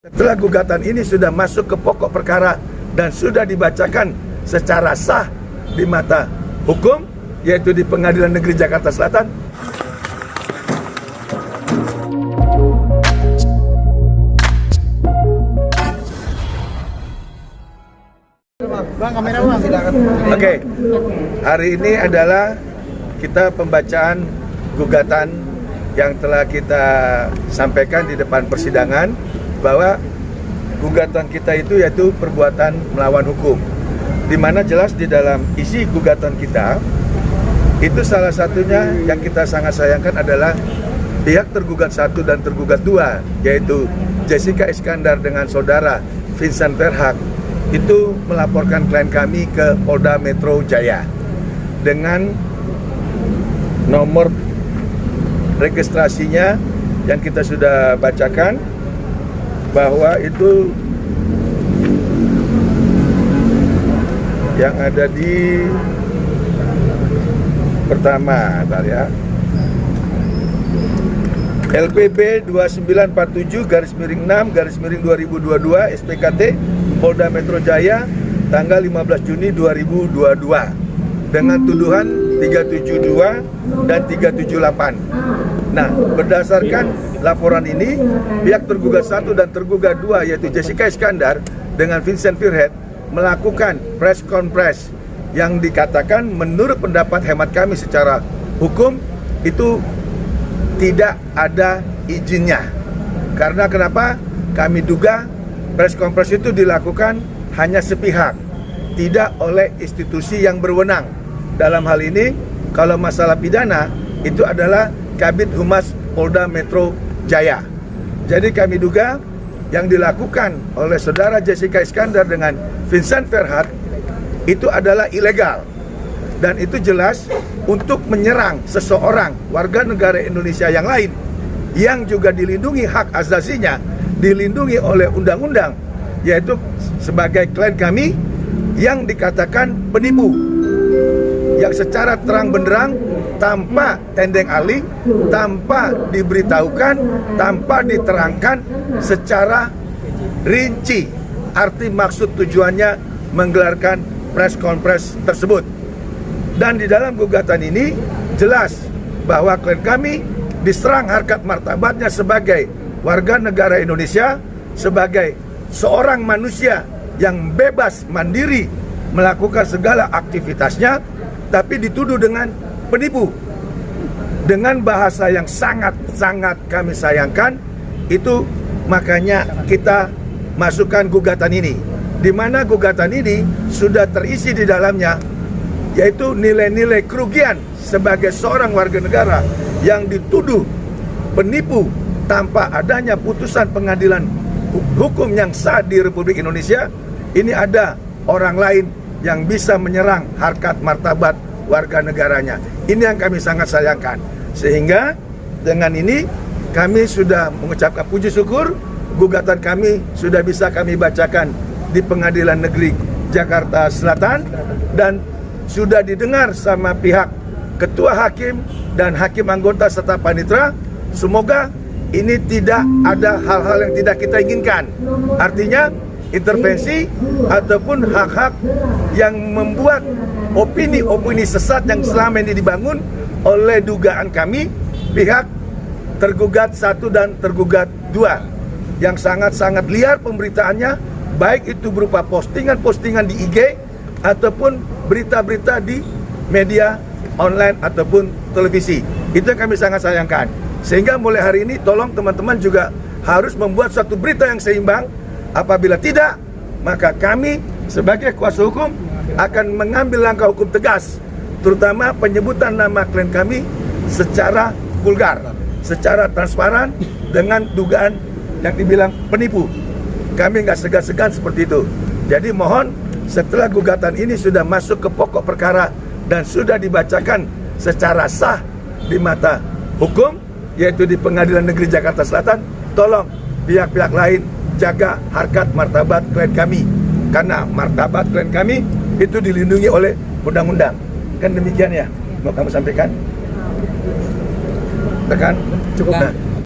Setelah gugatan ini sudah masuk ke pokok perkara dan sudah dibacakan secara sah di mata hukum, yaitu di Pengadilan Negeri Jakarta Selatan. Oke, hari ini adalah kita pembacaan gugatan yang telah kita sampaikan di depan persidangan, bahwa gugatan kita itu yaitu perbuatan melawan hukum, di mana jelas di dalam isi gugatan kita itu salah satunya yang kita sangat sayangkan adalah pihak tergugat 1 dan tergugat 2, yaitu Jessica Iskandar dengan saudara Vincent Verhaak, itu melaporkan klien kami ke Polda Metro Jaya dengan nomor registrasinya yang kita sudah bacakan, bahwa itu yang ada di pertama, bentar ya, LPB 2947/6/2022 SPKT Polda Metro Jaya tanggal 15 Juni 2022 dengan tuduhan 372 dan 378. Nah, berdasarkan laporan ini, pihak tergugat 1 dan tergugat 2, yaitu Jessica Iskandar dengan Vincent Verhaak, melakukan press conference yang dikatakan menurut pendapat hemat kami secara hukum itu tidak ada izinnya. Karena kenapa? Kami duga press conference itu dilakukan hanya sepihak, tidak oleh institusi yang berwenang. Dalam hal ini, kalau masalah pidana, itu adalah Kabid Humas Polda Metro Jaya. Jadi kami duga yang dilakukan oleh saudara Jessica Iskandar dengan Vincent Verhaak itu adalah ilegal. Dan itu jelas untuk menyerang seseorang warga negara Indonesia yang lain yang juga dilindungi hak asasinya, dilindungi oleh undang-undang, yaitu sebagai klien kami yang dikatakan penipu, yang secara terang benderang, tanpa tendeng aling, tanpa diberitahukan, tanpa diterangkan secara rinci arti maksud tujuannya menggelarkan press conference tersebut. Dan di dalam gugatan ini jelas bahwa klien kami diserang harkat martabatnya sebagai warga negara Indonesia, sebagai seorang manusia yang bebas mandiri melakukan segala aktivitasnya, tapi dituduh dengan penipu dengan bahasa yang sangat-sangat kami sayangkan. Itu makanya kita masukkan gugatan ini, di mana gugatan ini sudah terisi di dalamnya yaitu nilai-nilai kerugian sebagai seorang warga negara yang dituduh penipu tanpa adanya putusan pengadilan hukum yang sah di Republik Indonesia. Ini ada orang lain yang bisa menyerang harkat martabat warga negaranya. Ini yang kami sangat sayangkan. Sehingga dengan ini kami sudah mengucapkan puji syukur, gugatan kami sudah bisa kami bacakan di Pengadilan Negeri Jakarta Selatan dan sudah didengar sama pihak ketua hakim dan hakim anggota serta panitera. Semoga ini tidak ada hal-hal yang tidak kita inginkan. Artinya intervensi ataupun hak-hak yang membuat opini-opini sesat yang selama ini dibangun oleh dugaan kami pihak tergugat 1 dan tergugat 2 yang sangat-sangat liar pemberitaannya, baik itu berupa postingan-postingan di IG ataupun berita-berita di media online ataupun televisi. Itu yang kami sangat sayangkan. Sehingga mulai hari ini tolong teman-teman juga harus membuat satu berita yang seimbang. Apabila tidak, maka kami sebagai kuasa hukum akan mengambil langkah hukum tegas, terutama penyebutan nama klien kami secara vulgar, secara transparan dengan dugaan yang dibilang penipu. Kami nggak segan-segan seperti itu. Jadi mohon setelah gugatan ini sudah masuk ke pokok perkara dan sudah dibacakan secara sah di mata hukum, yaitu di Pengadilan Negeri Jakarta Selatan, tolong pihak-pihak lain jaga harkat martabat klien kami, karena martabat klien kami itu dilindungi oleh undang-undang. Kan demikian ya, mau kamu sampaikan? Tekan? Cukup. Nah.